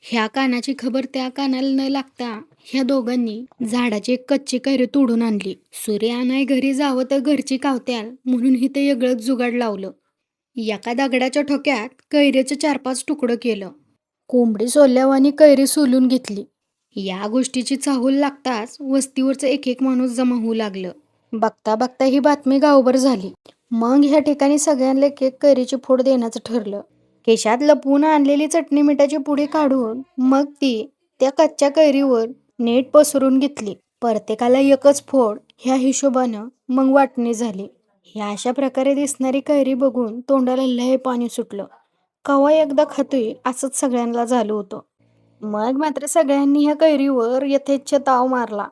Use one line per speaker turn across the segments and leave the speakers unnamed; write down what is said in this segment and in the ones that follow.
ह्या कानाची खबर त्या कानाला न लागता ह्या दोघांनी झाडाची एक कच्ची कैरी तोडून आणली. सूर्य आणाय घरी जावं तर घरची कावत्याल म्हणून हिथे वेगळंच जुगाड लावलं. एका दगडाच्या ठोक्यात कैरीचं 4-5 तुकडं केलं. कोंबडी सोलल्यावानी कैरी सोलून घेतली. या गोष्टीची चाहूल लागताच वस्तीवरचं एक एक माणूस जमा होऊ लागलं. बघता बघता ही बातमी गावभर झाली. मग ह्या ठिकाणी सगळ्यांना एक एक कैरीची फोड देण्याचं ठरलं. केशात लपवून आणलेली चटणी मिठाची पुडी काढून मग ती त्या कच्च्या कैरीवर नीट पसरून घेतली. प्रत्येकाला एकच फोड ह्या हिशोबानं मग वाटणी झाली. ह्या अशा प्रकारे दिसणारी कैरी बघून तोंडाला लय पाणी सुटलं. कवा एकदा खातोय असंच सगळ्यांना झालं होतं. मग मात्र सगळ्यांनी ह्या कैरीवर यथेच्छ ताव मारला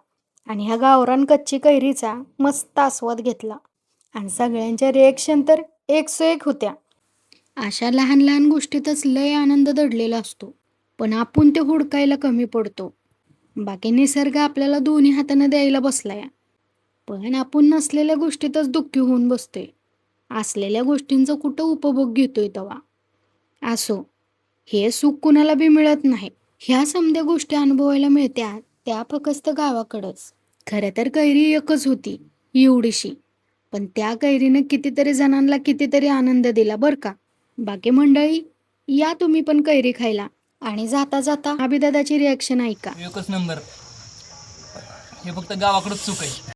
आणि ह्या गावरान कच्ची कैरीचा मस्त आस्वाद घेतला. आणि सगळ्यांच्या रिएक्शन तर 101 होत्या. अशा लहान लहान गोष्टीतच लय आनंद दडलेला असतो, पण आपण ते हुडकायला कमी पडतो. बाकी निसर्ग आपल्याला दोन्ही हातानं द्यायला बसलाय, पण आपण नसलेल्या गोष्टीतच दुःखी होऊन बसतोय. असलेल्या गोष्टींचा कुठं उपभोग घेतोय तेव्हा. असो, हे सुख कुणाला बी मिळत नाही. ह्या समध्या गोष्टी अनुभवायला मिळत्यात त्या फक्त गावाकडंच. खरं तर कैरी एकच होती, एवढीशी, पण त्या कैरीनं कितीतरी जणांना कितीतरी आनंद दिला बरं का. बाकी मंडळी, या तुम्ही पण कैरी खायला आणि जाता जाता अभिदादाची रिॲक्शन ऐका.
एकच नंबर. हे फक्त गावाकडंच चूक आहे.